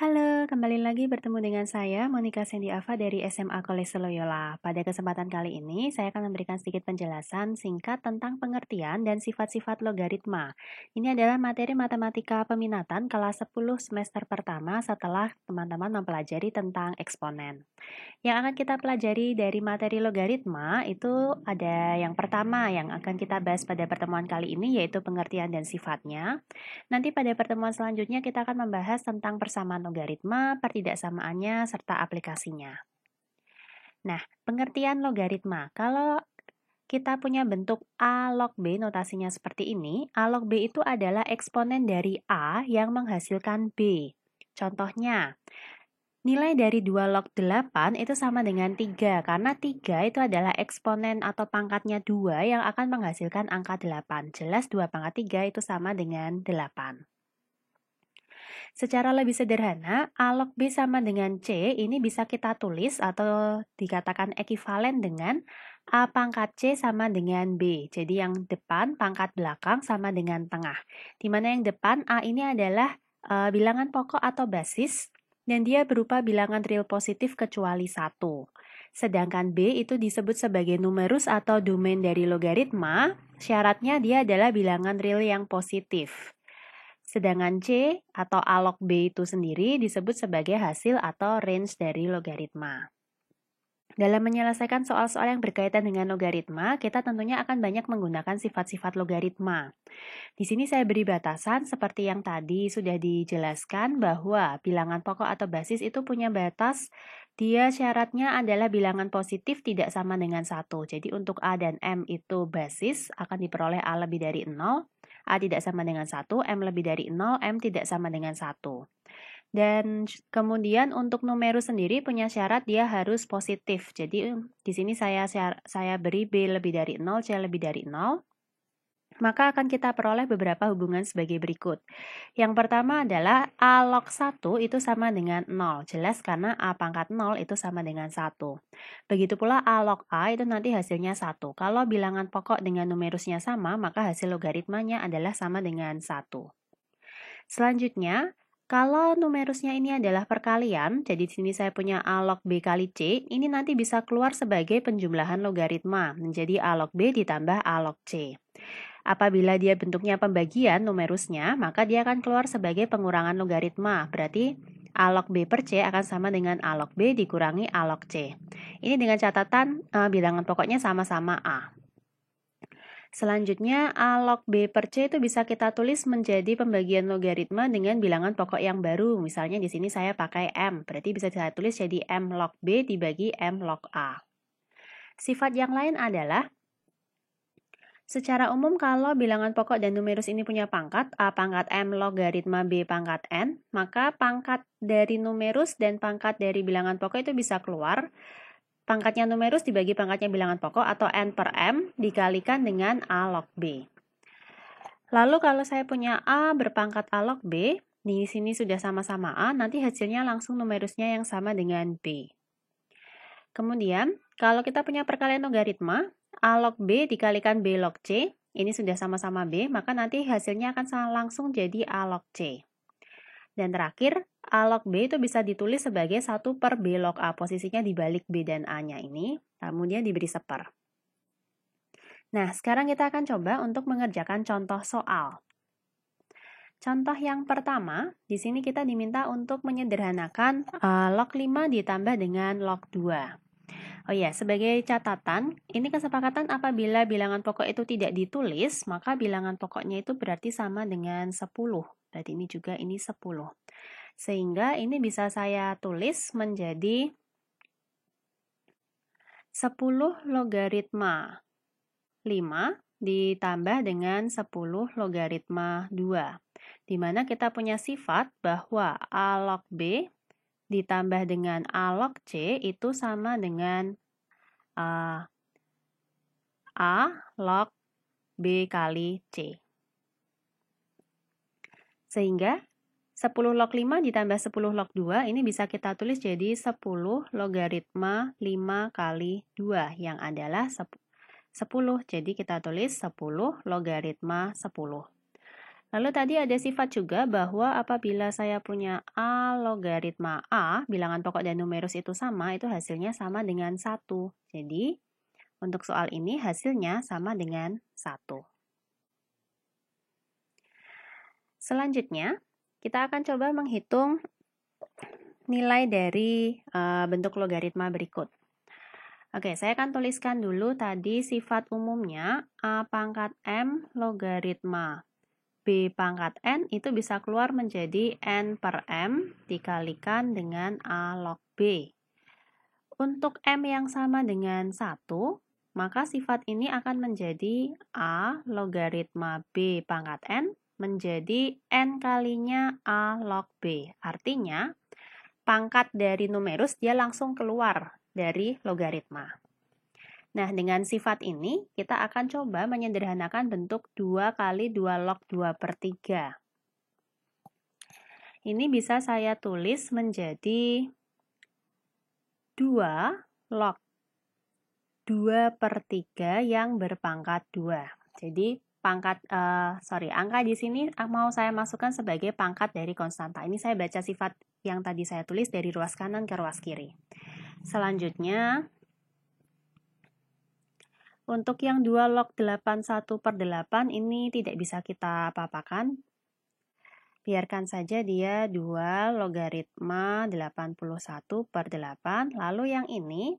Halo, kembali lagi bertemu dengan saya, Monica Sendiava dari SMA Kolese Loyola. Pada kesempatan kali ini, saya akan memberikan sedikit penjelasan singkat tentang pengertian dan sifat-sifat logaritma. Ini adalah materi matematika peminatan kelas 10 semester pertama setelah teman-teman mempelajari tentang eksponen. Yang akan kita pelajari dari materi logaritma itu ada yang pertama yang akan kita bahas pada pertemuan kali ini yaitu pengertian dan sifatnya. Nanti pada pertemuan selanjutnya kita akan membahas tentang persamaan logaritma, pertidaksamaannya, serta aplikasinya. Nah, pengertian logaritma. Kalau kita punya bentuk A log B, notasinya seperti ini. A log B itu adalah eksponen dari A yang menghasilkan B. Contohnya, nilai dari 2 log 8 itu sama dengan 3, karena 3 itu adalah eksponen atau pangkatnya 2 yang akan menghasilkan angka 8. Jelas 2 pangkat 3 itu sama dengan 8. Secara lebih sederhana, A log B sama dengan C ini bisa kita tulis atau dikatakan ekivalen dengan A pangkat C sama dengan B. Jadi yang depan pangkat belakang sama dengan tengah. Di mana yang depan A ini adalah bilangan pokok atau basis, dan dia berupa bilangan real positif kecuali 1. Sedangkan B itu disebut sebagai numerus atau domain dari logaritma, syaratnya dia adalah bilangan real yang positif. Sedangkan C atau A log B itu sendiri disebut sebagai hasil atau range dari logaritma. Dalam menyelesaikan soal-soal yang berkaitan dengan logaritma, kita tentunya akan banyak menggunakan sifat-sifat logaritma. Di sini saya beri batasan seperti yang tadi sudah dijelaskan bahwa bilangan pokok atau basis itu punya batas, dia syaratnya adalah bilangan positif tidak sama dengan 1. Jadi untuk A dan M itu basis akan diperoleh A lebih dari 0, A tidak sama dengan 1, M lebih dari 0, M tidak sama dengan 1. Dan kemudian untuk numerus sendiri punya syarat dia harus positif. Jadi di sini saya beri B lebih dari 0, C lebih dari 0. Maka akan kita peroleh beberapa hubungan sebagai berikut. Yang pertama adalah A log 1 itu sama dengan 0. Jelas karena A pangkat 0 itu sama dengan 1. Begitu pula A log A itu nanti hasilnya 1. Kalau bilangan pokok dengan numerusnya sama, maka hasil logaritmanya adalah sama dengan 1. Selanjutnya, kalau numerusnya ini adalah perkalian, jadi di sini saya punya A log B kali C, ini nanti bisa keluar sebagai penjumlahan logaritma, menjadi A log B ditambah A log C. Apabila dia bentuknya pembagian numerusnya, maka dia akan keluar sebagai pengurangan logaritma. Berarti A log B per C akan sama dengan A log B dikurangi A log C. Ini dengan catatan bilangan pokoknya sama-sama A. Selanjutnya, A log B per C itu bisa kita tulis menjadi pembagian logaritma dengan bilangan pokok yang baru. Misalnya di sini saya pakai M, berarti bisa saya tulis jadi M log B dibagi M log A. Sifat yang lain adalah, secara umum kalau bilangan pokok dan numerus ini punya pangkat, A pangkat M logaritma B pangkat N, maka pangkat dari numerus dan pangkat dari bilangan pokok itu bisa keluar. Pangkatnya numerus dibagi pangkatnya bilangan pokok atau N per M dikalikan dengan A log B. Lalu kalau saya punya A berpangkat A log B, di sini sudah sama-sama A, nanti hasilnya langsung numerusnya yang sama dengan B. Kemudian, kalau kita punya perkalian logaritma, A log B dikalikan B log C, ini sudah sama-sama B, maka nanti hasilnya akan langsung jadi A log C. Dan terakhir, A log B itu bisa ditulis sebagai 1 per B log A, posisinya di balik B dan A-nya ini, kemudian diberi seper. Nah, sekarang kita akan coba untuk mengerjakan contoh soal. Contoh yang pertama, di sini kita diminta untuk menyederhanakan log 5 ditambah dengan log 2. Oh ya, sebagai catatan, ini kesepakatan apabila bilangan pokok itu tidak ditulis, maka bilangan pokoknya itu berarti sama dengan 10. Berarti ini juga ini 10. Sehingga ini bisa saya tulis menjadi 10 logaritma 5 ditambah dengan 10 logaritma 2. Di mana kita punya sifat bahwa A log B ditambah dengan A log C itu sama dengan A log B kali C. Sehingga 10 log 5 ditambah 10 log 2 ini bisa kita tulis jadi 10 logaritma 5 kali 2 yang adalah 10. Jadi kita tulis 10 logaritma 10. Lalu tadi ada sifat juga bahwa apabila saya punya A logaritma A, bilangan pokok dan numerus itu sama, itu hasilnya sama dengan 1. Jadi, untuk soal ini hasilnya sama dengan 1. Selanjutnya, kita akan coba menghitung nilai dari bentuk logaritma berikut. Oke, saya akan tuliskan dulu tadi sifat umumnya A pangkat M logaritma B pangkat N itu bisa keluar menjadi N per M dikalikan dengan A log B. Untuk M yang sama dengan 1, maka sifat ini akan menjadi A logaritma B pangkat N menjadi N kalinya A log B. Artinya, pangkat dari numerus dia langsung keluar dari logaritma. Nah, dengan sifat ini, kita akan coba menyederhanakan bentuk 2 kali 2 log 2 per 3. Ini bisa saya tulis menjadi 2 log 2 per 3 yang berpangkat 2. Jadi, angka di sini mau saya masukkan sebagai pangkat dari konstanta. Ini saya baca sifat yang tadi saya tulis dari ruas kanan ke ruas kiri. Selanjutnya, untuk yang 2 log 81 per 8 ini tidak bisa kita apa-apakan. Biarkan saja dia 2 logaritma 81 per 8. Lalu yang ini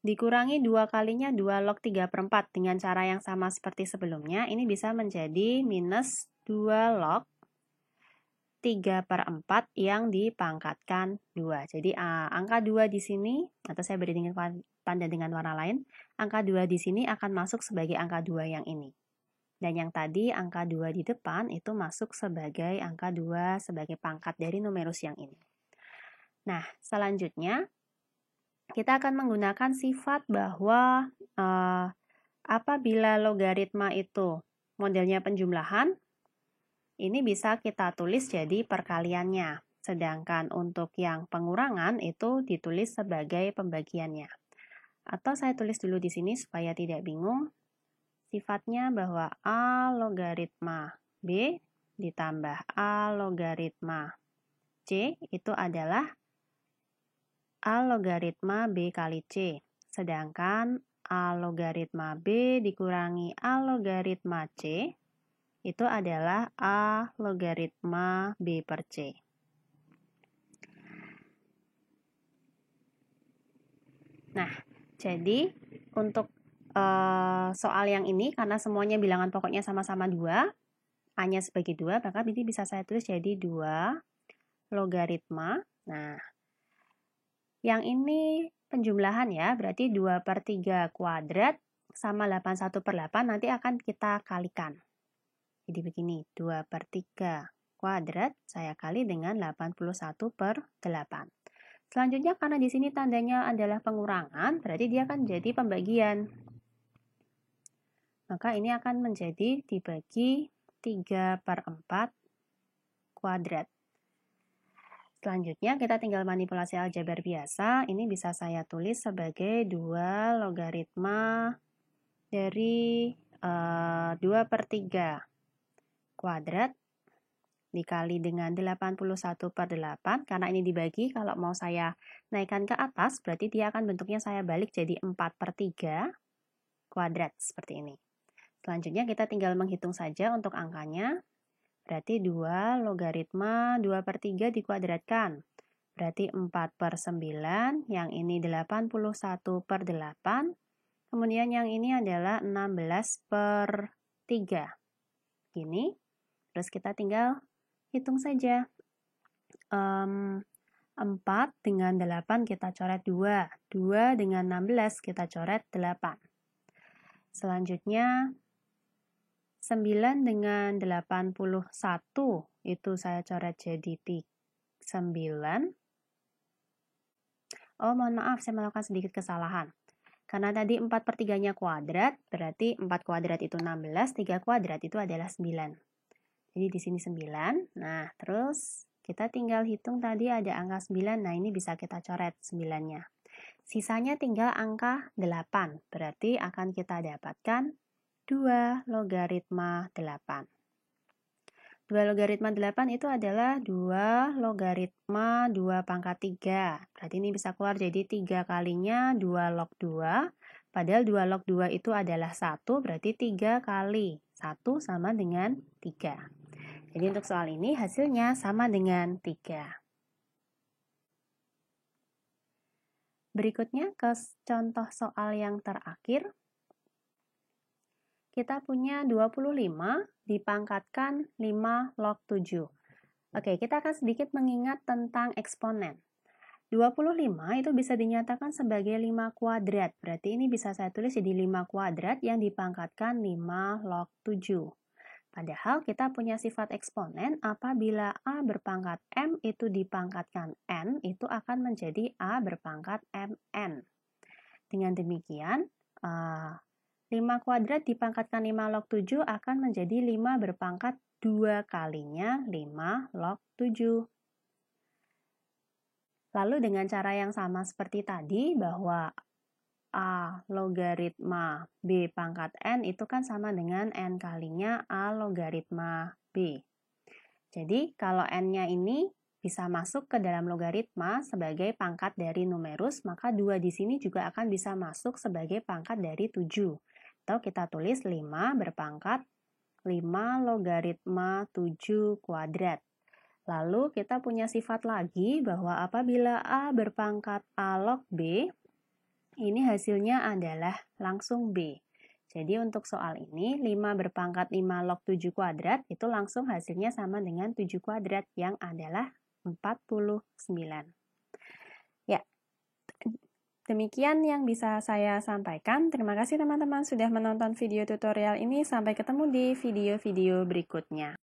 dikurangi 2 kalinya 2 log 3 per 4 dengan cara yang sama seperti sebelumnya. Ini bisa menjadi minus 2 log 3 per 4 yang dipangkatkan 2. Jadi angka 2 di sini, atau saya beri tanda dengan warna lain, angka 2 di sini akan masuk sebagai angka 2 yang ini. Dan yang tadi angka 2 di depan itu masuk sebagai angka 2 sebagai pangkat dari numerus yang ini. Nah, selanjutnya kita akan menggunakan sifat bahwa apabila logaritma itu modelnya penjumlahan, ini bisa kita tulis jadi perkaliannya. Sedangkan untuk yang pengurangan itu ditulis sebagai pembagiannya. Atau saya tulis dulu di sini supaya tidak bingung. Sifatnya bahwa A logaritma B ditambah A logaritma C itu adalah A logaritma B kali C. Sedangkan A logaritma B dikurangi A logaritma C itu adalah A logaritma B per C. Nah, jadi untuk soal yang ini, karena semuanya bilangan pokoknya sama-sama 2, A-nya sebagai 2, maka ini bisa saya tulis jadi 2 logaritma. Nah, yang ini penjumlahan ya, berarti 2 per 3 kuadrat sama 81 per 8, nanti akan kita kalikan. Jadi begini, 2 per 3 kuadrat saya kali dengan 81 per 8. Selanjutnya karena di sini tandanya adalah pengurangan, berarti dia akan jadi pembagian. Maka ini akan menjadi dibagi 3 per 4 kuadrat. Selanjutnya kita tinggal manipulasi aljabar biasa. Ini bisa saya tulis sebagai 2 logaritma dari 2 per 3 kuadrat dikali dengan 81 per 8, karena ini dibagi, kalau mau saya naikkan ke atas, berarti dia akan bentuknya saya balik jadi 4 per 3 kuadrat, seperti ini. Selanjutnya kita tinggal menghitung saja untuk angkanya, berarti 2 logaritma 2 per 3 dikuadratkan, berarti 4 per 9, yang ini 81 per 8, kemudian yang ini adalah 16 per 3. Gini, terus kita tinggal hitung saja. 4 dengan 8 kita coret 2. 2 dengan 16 kita coret 8. Selanjutnya 9 dengan 81 itu saya coret jadi 9. Oh, mohon maaf, saya melakukan sedikit kesalahan. Karena tadi 4 per 3-nya kuadrat, berarti 4 kuadrat itu 16, 3 kuadrat itu adalah 9. Jadi di sini 9. Nah, terus kita tinggal hitung tadi ada angka 9. Nah, ini bisa kita coret 9-nya. Sisanya tinggal angka 8. Berarti akan kita dapatkan 2 logaritma 8. 2 logaritma 8 itu adalah 2 logaritma 2 pangkat 3. Berarti ini bisa keluar jadi 3 kalinya 2 log 2. Padahal 2 log 2 itu adalah 1, berarti 3 kali 1 sama dengan 3. Jadi untuk soal ini hasilnya sama dengan 3. Berikutnya ke contoh soal yang terakhir. Kita punya 25 dipangkatkan 5 log 7. Oke, kita akan sedikit mengingat tentang eksponen. 25 itu bisa dinyatakan sebagai 5 kuadrat. Berarti ini bisa saya tulis jadi 5 kuadrat yang dipangkatkan 5 log 7. Padahal kita punya sifat eksponen apabila A berpangkat M itu dipangkatkan N, itu akan menjadi A berpangkat MN. Dengan demikian, 5 kuadrat dipangkatkan 5 log 7 akan menjadi 5 berpangkat 2 kalinya 5 log 7. Lalu dengan cara yang sama seperti tadi, bahwa A logaritma B pangkat N itu kan sama dengan N kalinya A logaritma B. Jadi kalau N-nya ini bisa masuk ke dalam logaritma sebagai pangkat dari numerus, maka 2 di sini juga akan bisa masuk sebagai pangkat dari 7. Atau kita tulis 5 berpangkat 5 logaritma 7 kuadrat. Lalu kita punya sifat lagi bahwa apabila A berpangkat A log B, ini hasilnya adalah langsung B. Jadi untuk soal ini 5 berpangkat 5 log 7 kuadrat itu langsung hasilnya sama dengan 7 kuadrat yang adalah 49. Ya. Demikian yang bisa saya sampaikan. Terima kasih teman-teman sudah menonton video tutorial ini. Sampai ketemu di video-video berikutnya.